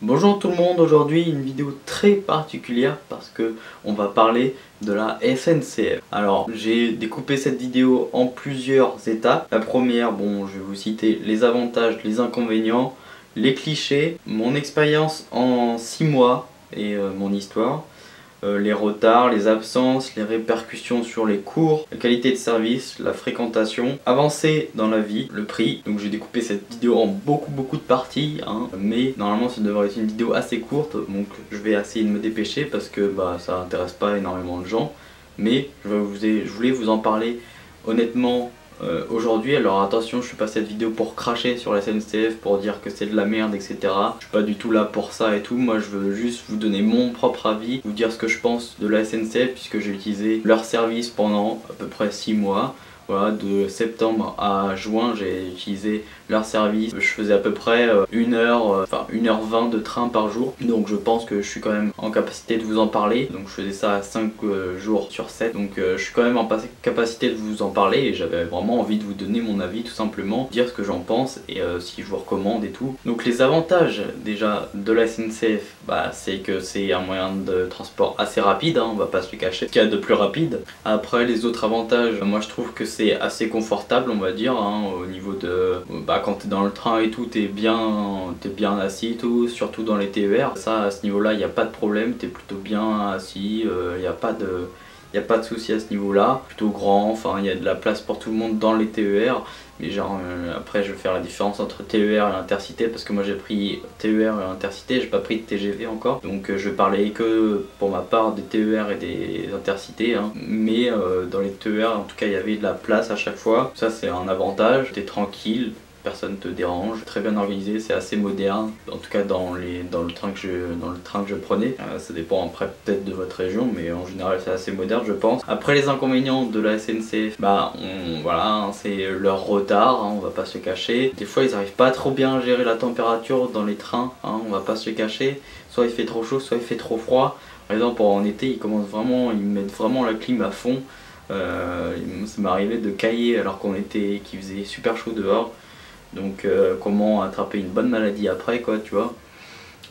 Bonjour tout le monde, aujourd'hui une vidéo très particulière parce que on va parler de la SNCF. Alors j'ai découpé cette vidéo en plusieurs étapes. La première, bon, je vais vous citer les avantages, les inconvénients, les clichés, mon expérience en 6 mois et mon histoire. Les retards, les absences, les répercussions sur les cours, la qualité de service, la fréquentation, avancer dans la vie, le prix. Donc j'ai découpé cette vidéo en beaucoup de parties, hein, mais normalement ça devrait être une vidéo assez courte, donc je vais essayer de me dépêcher parce que ça intéresse pas énormément de gens. Mais je voulais vous en parler honnêtement aujourd'hui. Alors attention, je fais pas cette vidéo pour cracher sur la SNCF, pour dire que c'est de la merde, etc. Je suis pas du tout là pour ça et tout. Moi je veux juste vous donner mon propre avis, vous dire ce que je pense de la SNCF, puisque j'ai utilisé leur service pendant à peu près 6 mois. Voilà, de septembre à juin, j'ai utilisé leur service. Je faisais à peu près 1h20 de train par jour. Donc je pense que je suis quand même en capacité de vous en parler. Donc je faisais ça 5 jours sur 7. Donc je suis quand même en capacité de vous en parler. Et j'avais vraiment envie de vous donner mon avis tout simplement. Dire ce que j'en pense et si je vous recommande et tout. Donc les avantages déjà de la SNCF, c'est que c'est un moyen de transport assez rapide, hein, on va pas se le cacher. Ce qu'il y a de plus rapide. Après les autres avantages, moi je trouve que c'est assez confortable, on va dire, hein, au niveau de quand t'es dans le train et tout, t'es bien assis et tout, surtout dans les TER. Ça, à ce niveau là, il n'y a pas de problème, t'es plutôt bien assis, il n'y a pas de souci à ce niveau là, plutôt grand, enfin il y a de la place pour tout le monde dans les TER. Mais genre après je vais faire la différence entre TER et Intercité, parce que moi j'ai pris TER et Intercité, j'ai pas pris de TGV encore, donc je vais parler que pour ma part des TER et des Intercités, hein. Mais dans les TER en tout cas il y avait de la place à chaque fois, ça c'est un avantage, t'es tranquille, personne te dérange, très bien organisé, c'est assez moderne, en tout cas dans le train que je prenais. Ça dépend après peut-être de votre région, mais en général c'est assez moderne je pense. Après les inconvénients de la SNCF, voilà, hein, c'est leur retard, hein, on va pas se le cacher. Des fois ils arrivent pas trop bien à gérer la température dans les trains, hein, on va pas se le cacher. Soit il fait trop chaud, soit il fait trop froid. Par exemple en été ils mettent vraiment la clim à fond. Ça m'est arrivé de cailler alors qu'il faisait super chaud dehors. Donc comment attraper une bonne maladie après, quoi, tu vois.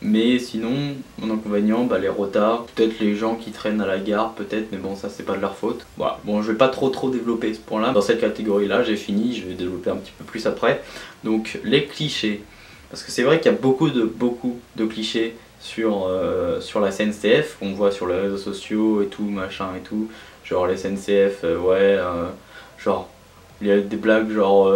Mais sinon, mon inconvénient, les retards, peut-être les gens qui traînent à la gare, peut-être, mais bon, ça c'est pas de leur faute. Voilà, bon, je vais pas trop développer ce point là. Dans cette catégorie là, j'ai fini, je vais développer un petit peu plus après. Donc les clichés, parce que c'est vrai qu'il y a beaucoup de clichés sur la SNCF, qu'on voit sur les réseaux sociaux et tout, machin et tout. Genre les SNCF, genre, il y a des blagues genre...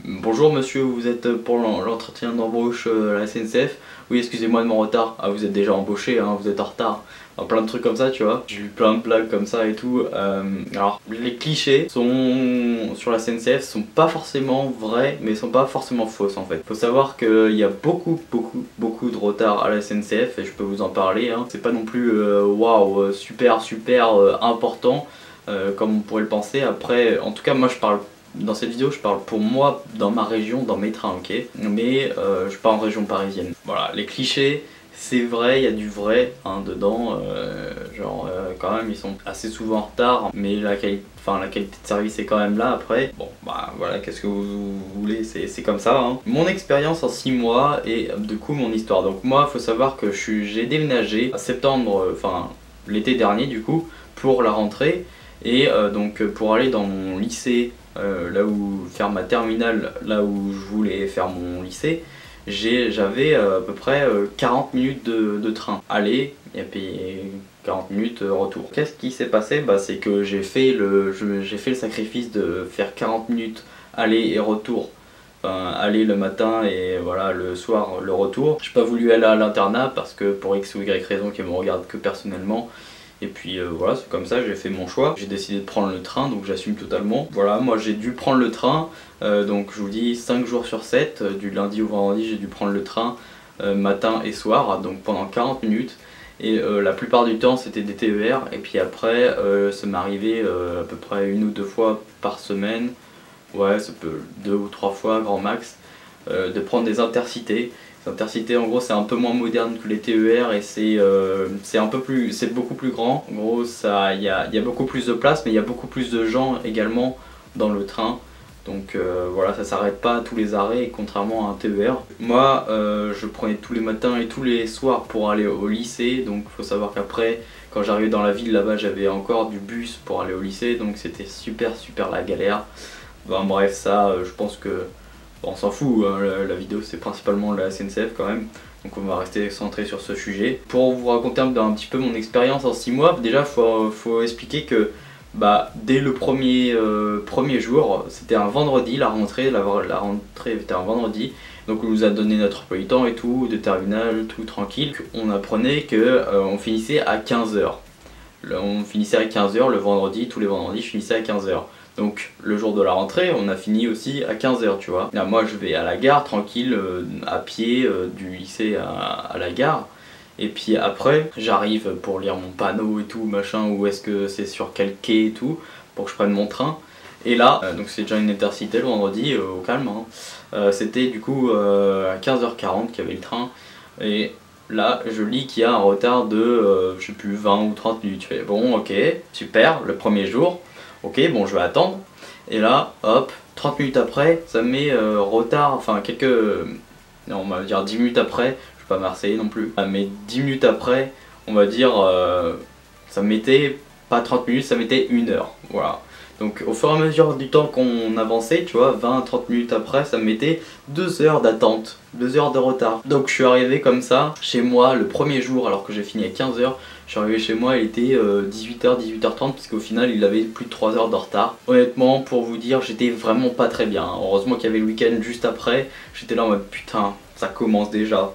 bonjour monsieur, vous êtes pour l'entretien d'embauche à la SNCF? Oui, excusez-moi de mon retard. Ah, vous êtes déjà embauché, hein, vous êtes en retard. Enfin, plein de trucs comme ça, tu vois. J'ai eu plein de blagues comme ça et tout. Alors, les clichés sur la SNCF sont pas forcément vrais, mais sont pas forcément fausses en fait. Faut savoir qu'il y a beaucoup de retard à la SNCF et je peux vous en parler, hein. C'est pas non plus waouh, super important comme on pourrait le penser. Après, en tout cas, moi je parle. Dans cette vidéo, je parle pour moi, dans ma région, dans mes trains, ok. Mais je suis pas en région parisienne. Voilà, les clichés, c'est vrai, il y a du vrai dedans. Quand même, ils sont assez souvent en retard, mais la qualité de service est quand même là après. Bon, voilà, qu'est-ce que vous voulez, c'est comme ça, hein. Mon expérience en 6 mois et du coup mon histoire. Donc moi, il faut savoir que j'ai déménagé à septembre, l'été dernier du coup, pour la rentrée. Et donc pour aller dans mon lycée, faire ma terminale, là où je voulais faire mon lycée, j'avais à peu près 40 minutes de train aller et puis 40 minutes retour. Qu'est-ce qui s'est passé? C'est que j'ai fait le sacrifice de faire 40 minutes aller et retour. Aller le matin et voilà le soir le retour. J'ai pas voulu aller à l'internat parce que pour X ou Y raison qui me regarde que personnellement. Et puis voilà, c'est comme ça, j'ai fait mon choix. J'ai décidé de prendre le train, donc j'assume totalement. Voilà, moi j'ai dû prendre le train, donc je vous dis 5 jours sur 7, du lundi au vendredi j'ai dû prendre le train matin et soir, donc pendant 40 minutes. Et la plupart du temps c'était des TER, et puis après ça m'est arrivé à peu près 1 ou 2 fois par semaine, ouais, ça peut 2 ou 3 fois grand max, de prendre des intercités. Les intercités en gros c'est un peu moins moderne que les TER et c'est beaucoup plus grand. En gros il y a beaucoup plus de place, mais il y a beaucoup plus de gens également dans le train. Donc voilà, ça s'arrête pas à tous les arrêts, contrairement à un TER. Moi, je prenais tous les matins et tous les soirs pour aller au lycée. Donc faut savoir qu'après, quand j'arrivais dans la ville là-bas, j'avais encore du bus pour aller au lycée. Donc c'était super la galère. Bon, bref, ça, je pense que bon, on s'en fout, hein, la vidéo c'est principalement la SNCF quand même. Donc on va rester centré sur ce sujet. Pour vous raconter un petit peu mon expérience en 6 mois, déjà faut expliquer que bah, dès le premier jour, c'était un vendredi, la rentrée était un vendredi. Donc on nous a donné notre emploi du temps et tout, de terminal, tout tranquille. On apprenait que on finissait à 15h. On finissait à 15h le vendredi, tous les vendredis je finissais à 15h. Donc le jour de la rentrée, on a fini aussi à 15h, tu vois. Là, moi je vais à la gare tranquille, à pied du lycée à la gare. Et puis après, j'arrive pour lire mon panneau et tout, machin, où est-ce que c'est sur quel quai et tout, pour que je prenne mon train. Et là, donc c'est déjà une intercité le vendredi, au calme, hein. C'était du coup à 15h40 qu'il y avait le train. Et là, je lis qu'il y a un retard de, je sais plus, 20 ou 30 minutes. Je fais, bon, ok, super, le premier jour. Ok, bon, je vais attendre. Et là, hop, 30 minutes après, ça me met retard, enfin non, on va dire 10 minutes après, je suis pas marseillais non plus, mais 10 minutes après, on va dire, ça me mettait pas 30 minutes, ça mettait 1 heure, voilà. Donc au fur et à mesure du temps qu'on avançait, tu vois, 20-30 minutes après, ça me mettait 2 heures d'attente, 2 heures de retard. Donc je suis arrivé comme ça, chez moi, le premier jour, alors que j'ai fini à 15h, je suis arrivé chez moi, il était 18h, 18h30, parce qu'au final, il avait plus de 3 heures de retard. Honnêtement, pour vous dire, j'étais vraiment pas très bien. Heureusement qu'il y avait le week-end juste après, j'étais là en mode putain, ça commence déjà.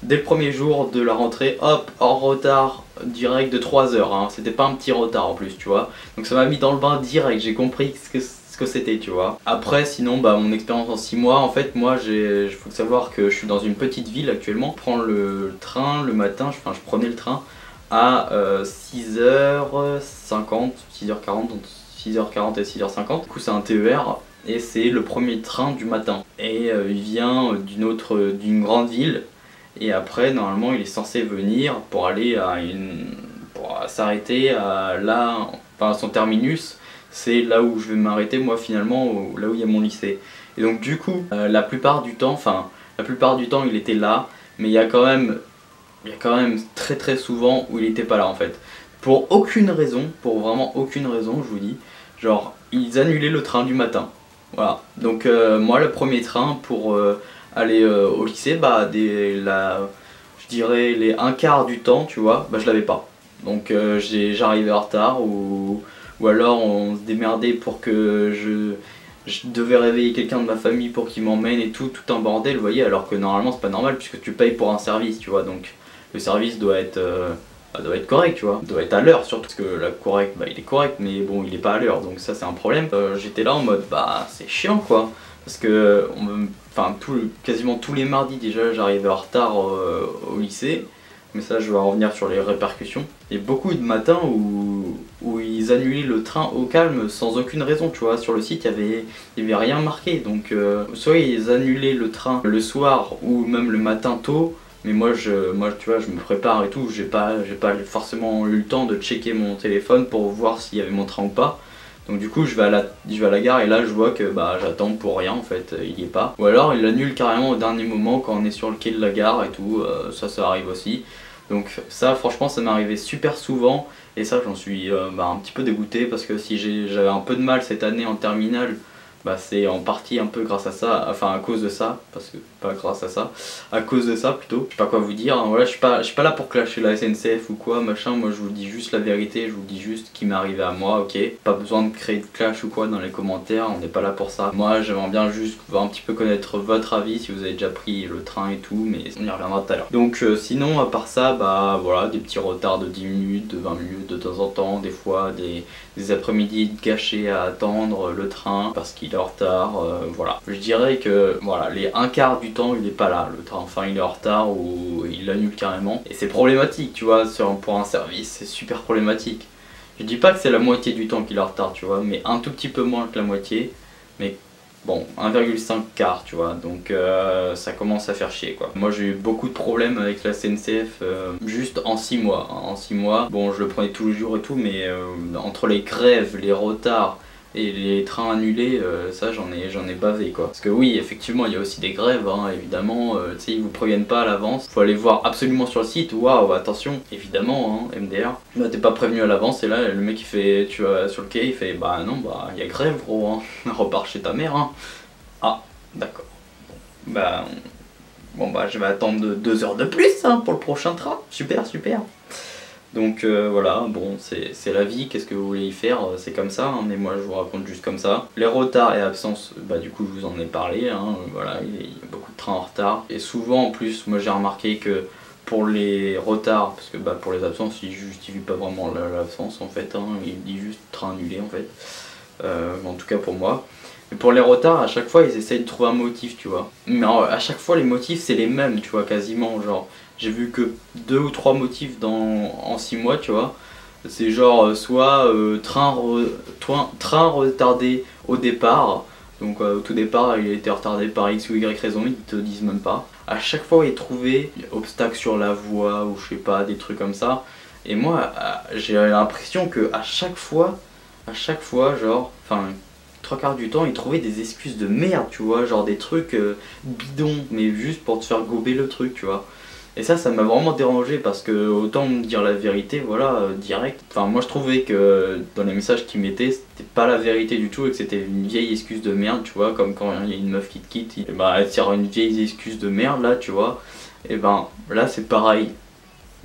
Dès le premier jour de la rentrée, hop, hors retard direct de 3 heures, hein. C'était pas un petit retard en plus, tu vois. Donc ça m'a mis dans le bain direct, j'ai compris ce que c'était, tu vois. Après, sinon, bah, mon expérience en 6 mois, en fait, moi, il faut savoir que je suis dans une petite ville actuellement. Je prends le train le matin, je prenais le train à 6h50, 6h40, donc 6h40 et 6h50. Du coup, c'est un TER. Et c'est le premier train du matin. Et il vient d'une grande ville. Et après, normalement, il est censé venir pour aller pour s'arrêter à son terminus. C'est là où je vais m'arrêter, moi, finalement, là où il y a mon lycée. Et donc, du coup, la plupart du temps, il était là, mais il y a quand même très souvent où il était pas là, en fait. Pour aucune raison, pour vraiment aucune raison, je vous dis. Genre, ils annulaient le train du matin. Voilà. Donc, moi, le premier train pour aller au lycée, bah je dirais les 1/4 du temps, tu vois, bah je l'avais pas. Donc j'arrivais en retard ou alors on se démerdait pour que je devais réveiller quelqu'un de ma famille pour qu'il m'emmène et tout un bordel, vous voyez, alors que normalement c'est pas normal puisque tu payes pour un service, tu vois, donc le service doit être correct, tu vois, doit être à l'heure surtout, parce que bah il est correct mais bon il est pas à l'heure, donc ça c'est un problème. J'étais là en mode bah c'est chiant quoi, parce que quasiment tous les mardis déjà j'arrivais en retard au lycée, mais ça je vais en revenir sur les répercussions. Il y a beaucoup de matins où ils annulaient le train au calme sans aucune raison, tu vois, sur le site il y avait rien marqué, donc soit ils annulaient le train le soir ou même le matin tôt. Mais moi tu vois, je me prépare et tout, j'ai pas forcément eu le temps de checker mon téléphone pour voir s'il y avait mon train ou pas. Donc du coup je vais à la gare et là je vois que bah j'attends pour rien en fait, il y est pas. Ou alors il annule carrément au dernier moment quand on est sur le quai de la gare et tout, ça arrive aussi. Donc ça franchement ça m'est arrivé super souvent et ça j'en suis un petit peu dégoûté parce que si j'avais un peu de mal cette année en terminale, bah c'est en partie un peu grâce à ça, enfin à cause de ça, parce que pas grâce à ça, à cause de ça plutôt. Je sais pas quoi vous dire, hein, voilà, je suis pas là pour clasher la SNCF ou quoi, machin, moi je vous dis juste la vérité, je vous dis juste ce qui m'est arrivé à moi, ok. Pas besoin de créer de clash ou quoi dans les commentaires, on n'est pas là pour ça. Moi j'aimerais bien juste un petit peu connaître votre avis, si vous avez déjà pris le train et tout, mais on y reviendra tout à l'heure. Donc sinon à part ça, bah voilà, des petits retards de 10 minutes, de 20 minutes de temps en temps, des fois des après-midi gâchés à attendre le train parce qu'il est en retard, voilà. Je dirais que voilà, les 1/4 du temps il est pas là, le train, enfin il est en retard ou il l'annule carrément. Et c'est problématique, tu vois, pour un service, c'est super problématique. Je dis pas que c'est la moitié du temps qu'il est en retard, tu vois, mais un tout petit peu moins que la moitié, mais bon, 1,5 quart, tu vois, donc ça commence à faire chier quoi. Moi j'ai eu beaucoup de problèmes avec la SNCF juste en 6 mois. En 6 mois, bon je le prenais tous les jours et tout, mais entre les grèves, les retards, Et les trains annulés, ça j'en ai bavé quoi. Parce que oui, effectivement, il y a aussi des grèves, hein, évidemment, tu sais, ils vous préviennent pas à l'avance. Faut aller voir absolument sur le site, waouh, attention, évidemment, hein, MDR. Bah t'es pas prévenu à l'avance et là le mec il fait, tu vas sur le quai, il fait bah non, bah il y a grève gros, hein. Repars chez ta mère, hein. Ah, d'accord. Bah, bon bah je vais attendre 2 heures de plus hein, pour le prochain train. Super, super. Donc voilà, bon c'est la vie, qu'est-ce que vous voulez y faire, c'est comme ça, hein, mais moi je vous raconte juste comme ça. Les retards et absences, bah du coup je vous en ai parlé, hein, voilà, il y a beaucoup de trains en retard. Et souvent en plus, moi j'ai remarqué que pour les retards, parce que bah, pour les absences, il justifie pas vraiment l'absence en fait, hein, il dit juste train annulé en fait, en tout cas pour moi. Mais pour les retards, à chaque fois ils essayent de trouver un motif, tu vois. Mais à chaque fois les motifs c'est les mêmes, tu vois, quasiment, genre j'ai vu que 2 ou 3 motifs en 6 mois, tu vois. C'est genre soit train retardé au départ, donc au tout départ il a été retardé par X ou Y raison, ils te disent même pas. À chaque fois ils trouvaient obstacle sur la voie ou je sais pas, des trucs comme ça. Et moi j'ai l'impression que à chaque fois, genre, enfin 3 quarts du temps, ils trouvaient des excuses de merde, tu vois, genre des trucs bidons, mais juste pour te faire gober le truc, tu vois. Et ça m'a vraiment dérangé parce que autant me dire la vérité, voilà, direct. Enfin, moi je trouvais que dans les messages qu'ils mettaient, c'était pas la vérité du tout et que c'était une vieille excuse de merde, tu vois, comme quand il y a une meuf qui te quitte, et bah elle tire une vieille excuse de merde là, tu vois. Et ben là c'est pareil.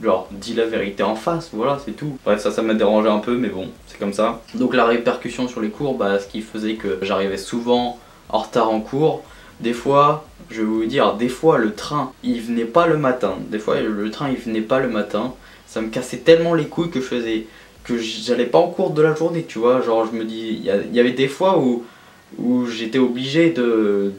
Genre, dis la vérité en face, voilà, c'est tout. Bref, ça m'a dérangé un peu, mais bon, c'est comme ça. Donc la répercussion sur les cours, bah, ce qui faisait que j'arrivais souvent en retard en cours. Des fois, je vais vous dire, des fois le train, il venait pas le matin. Des fois, le train, il venait pas le matin. Ça me cassait tellement les couilles que j'allais pas en cours de la journée, tu vois. Genre, je me dis, il y avait des fois où j'étais obligé de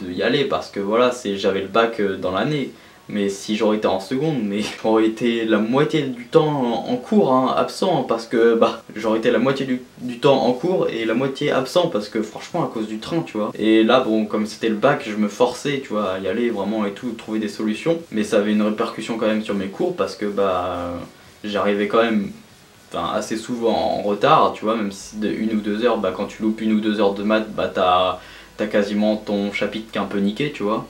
y aller parce que voilà, j'avais le bac dans l'année. Mais si j'aurais été en seconde, mais j'aurais été la moitié du temps en cours, hein, absent, parce que bah j'aurais été la moitié du temps en cours et la moitié absent parce que franchement à cause du train, tu vois. Et là bon, comme c'était le bac, je me forçais, tu vois, à y aller vraiment et tout, trouver des solutions. Mais ça avait une répercussion quand même sur mes cours parce que bah j'arrivais quand même, enfin, assez souvent en retard, tu vois, même si de 1 ou 2 heures, bah quand tu loupes 1 ou 2 heures de maths, bah t'as quasiment ton chapitre qui est un peu niqué, tu vois.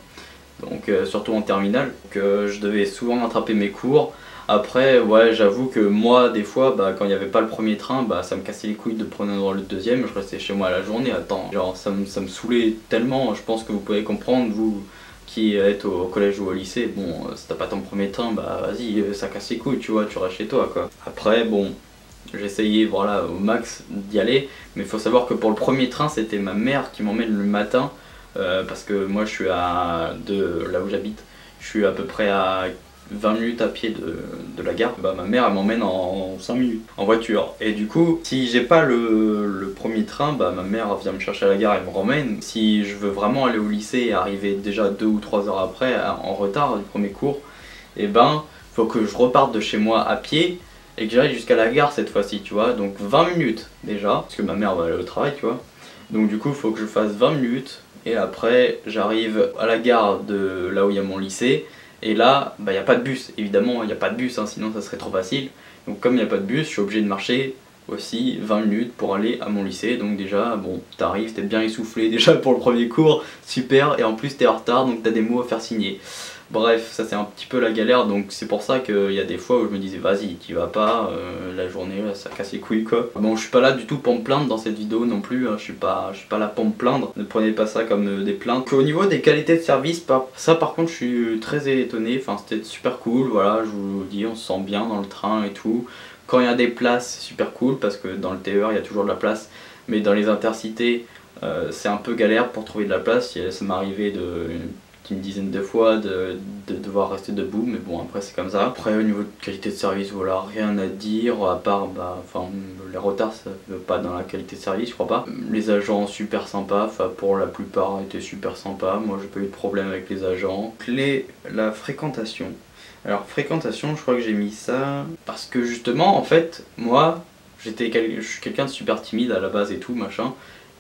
Donc surtout en terminale, donc je devais souvent rattraper mes cours. Après ouais, j'avoue que moi des fois bah, quand il n'y avait pas le premier train, bah ça me cassait les couilles de prendre le deuxième, je restais chez moi à la journée. Attends, genre ça me saoulait tellement, je pense que vous pouvez comprendre, vous qui êtes au collège ou au lycée, bon si t'as pas ton premier train, bah vas-y, ça casse les couilles, tu vois, tu restes chez toi quoi. Après bon, j'essayais voilà au max d'y aller, mais il faut savoir que pour le premier train c'était ma mère qui m'emmène le matin. Parce que moi je suis de là où j'habite, je suis à peu près à 20 minutes à pied de la gare. Bah, ma mère elle m'emmène en 5 minutes en voiture. Et du coup, si j'ai pas le premier train, bah ma mère vient me chercher à la gare et me ramène. Si je veux vraiment aller au lycée et arriver déjà 2 ou 3 heures après, en retard du premier cours, et ben faut que je reparte de chez moi à pied et que j'aille jusqu'à la gare cette fois-ci, tu vois. Donc 20 minutes déjà, parce que ma mère va aller au travail, tu vois. Donc du coup, il faut que je fasse 20 minutes. Et après, j'arrive à la gare de là où il y a mon lycée. Et là, bah, il n'y a pas de bus. Évidemment, il n'y a pas de bus, hein, sinon ça serait trop facile. Donc comme il n'y a pas de bus, je suis obligé de marcher aussi 20 minutes pour aller à mon lycée. Donc déjà, bon, t'arrives, t'es bien essoufflé déjà pour le premier cours, super. Et en plus, t'es en retard, donc t'as des mots à faire signer. Bref, ça c'est un petit peu la galère, donc c'est pour ça qu'il y a des fois où je me disais vas-y, t'y vas pas, la journée là, ça casse les couilles quoi. Bon, je suis pas là du tout pour me plaindre dans cette vidéo non plus, hein, je suis pas là pour me plaindre, ne prenez pas ça comme des plaintes. Au niveau des qualités de service, ça par contre je suis très étonné, enfin c'était super cool, voilà, je vous dis, on se sent bien dans le train et tout. Quand il y a des places, c'est super cool parce que dans le TER il y a toujours de la place, mais dans les intercités c'est un peu galère pour trouver de la place, ça m'est arrivé une dizaine de fois de devoir rester debout, mais bon après c'est comme ça. Après au niveau de qualité de service, voilà, rien à dire à part bah enfin les retards ça veut pas dans la qualité de service, je crois pas. Les agents super sympas, enfin pour la plupart étaient super sympas, moi j'ai pas eu de problème avec les agents. La fréquentation. Alors fréquentation, je crois que j'ai mis ça parce que justement en fait moi je suis quelqu'un de super timide à la base et tout machin,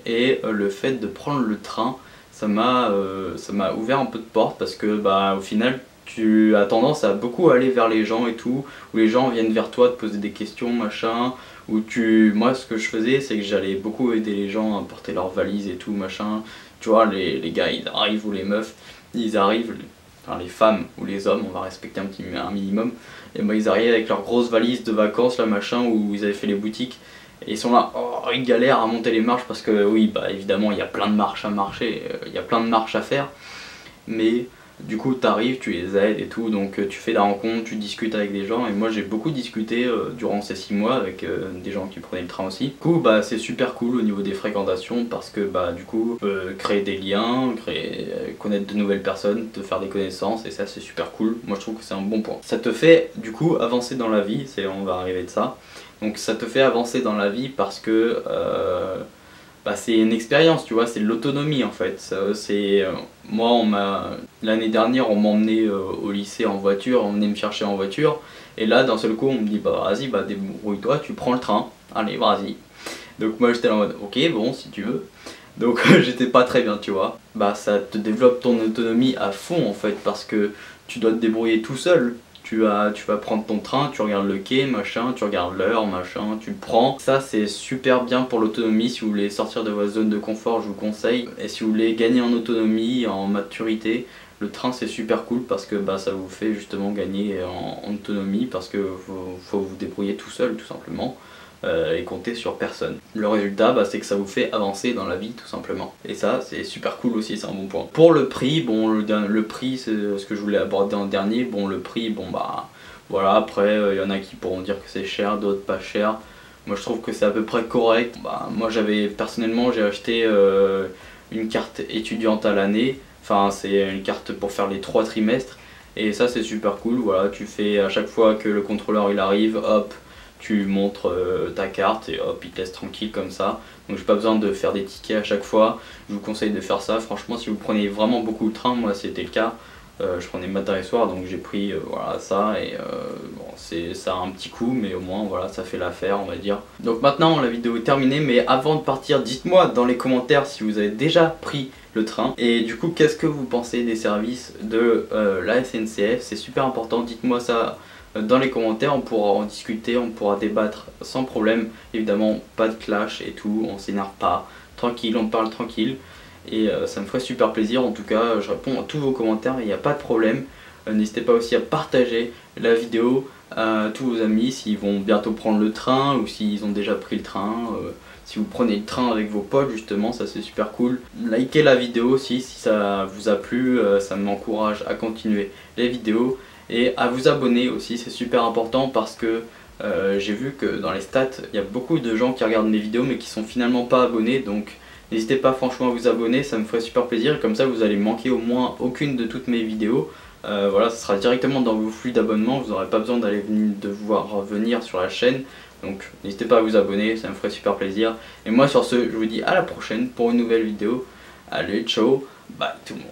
et le fait de prendre le train ça m'a ouvert un peu de porte parce que bah au final tu as tendance à beaucoup aller vers les gens et tout, où les gens viennent vers toi te poser des questions, machin, moi ce que je faisais c'est que j'allais beaucoup aider les gens à porter leurs valises et tout, machin, tu vois, les gars ils arrivent ou les meufs, ils arrivent, enfin les femmes ou les hommes, on va respecter un minimum, et moi ils arrivent avec leurs grosses valises de vacances là machin, où ils avaient fait les boutiques, et ils sont là, oh, ils galèrent à monter les marches parce que oui bah évidemment il y a plein de marches à marcher, il y a plein de marches à faire, mais du coup t'arrives, tu les aides et tout, donc tu fais des rencontres, tu discutes avec des gens, et moi j'ai beaucoup discuté durant ces 6 mois avec des gens qui prenaient le train aussi. Du coup bah c'est super cool au niveau des fréquentations parce que bah du coup créer des liens, connaître de nouvelles personnes, te faire des connaissances, et ça c'est super cool, moi je trouve que c'est un bon point. Ça te fait du coup avancer dans la vie, on va arriver de ça, donc ça te fait avancer dans la vie parce que bah, c'est une expérience, tu vois, c'est de l'autonomie en fait. Moi, l'année dernière, on m'a emmené au lycée en voiture, on venait me chercher en voiture, et là, d'un seul coup, on me dit, bah vas-y, bah débrouille-toi, tu prends le train, allez, vas-y. Donc moi, j'étais là en mode, ok, bon, si tu veux. Donc j'étais pas très bien, tu vois. Bah ça te développe ton autonomie à fond en fait, parce que tu dois te débrouiller tout seul. Tu vas prendre ton train, tu regardes le quai, machin, tu regardes l'heure, machin, tu le prends. Ça c'est super bien pour l'autonomie. Si vous voulez sortir de votre zone de confort, je vous conseille. Et si vous voulez gagner en autonomie, en maturité, le train c'est super cool parce que bah, ça vous fait justement gagner en autonomie, parce que faut vous débrouiller tout seul tout simplement. Et compter sur personne. Le résultat bah, c'est que ça vous fait avancer dans la vie tout simplement, et ça c'est super cool aussi, c'est un bon point. Pour le prix, bon le prix c'est ce que je voulais aborder en dernier. Bon le prix, bon bah voilà, après y en a qui pourront dire que c'est cher, d'autres pas cher. Moi je trouve que c'est à peu près correct. Bah, moi personnellement j'ai acheté une carte étudiante à l'année, enfin c'est une carte pour faire les 3 trimestres, et ça c'est super cool. Voilà, tu fais à chaque fois que le contrôleur il arrive, hop, tu montres ta carte et hop il te laisse tranquille comme ça, donc j'ai pas besoin de faire des tickets à chaque fois. Je vous conseille de faire ça, franchement si vous prenez vraiment beaucoup le train, moi c'était le cas, je prenais matin et soir, donc j'ai pris voilà ça, et bon, ça a un petit coup, mais au moins voilà ça fait l'affaire on va dire. Donc maintenant la vidéo est terminée, mais avant de partir dites-moi dans les commentaires si vous avez déjà pris le train, et du coup qu'est-ce que vous pensez des services de la SNCF, c'est super important, dites-moi ça dans les commentaires, on pourra en discuter, on pourra débattre sans problème, évidemment pas de clash et tout, on s'énerve pas, tranquille, on parle tranquille, et ça me ferait super plaisir. En tout cas je réponds à tous vos commentaires, il n'y a pas de problème. N'hésitez pas aussi à partager la vidéo à tous vos amis s'ils vont bientôt prendre le train ou s'ils ont déjà pris le train. Si vous prenez le train avec vos potes justement, ça c'est super cool. Likez la vidéo aussi si ça vous a plu, ça m'encourage à continuer les vidéos. Et à vous abonner aussi, c'est super important parce que j'ai vu que dans les stats, il y a beaucoup de gens qui regardent mes vidéos mais qui sont finalement pas abonnés, donc n'hésitez pas franchement à vous abonner, ça me ferait super plaisir, et comme ça vous allez manquer au moins aucune de toutes mes vidéos. Voilà, ça sera directement dans vos flux d'abonnement, vous n'aurez pas besoin d'aller devoir venir sur la chaîne, donc n'hésitez pas à vous abonner, ça me ferait super plaisir. Et moi sur ce, je vous dis à la prochaine pour une nouvelle vidéo. Allez, ciao, bye tout le monde.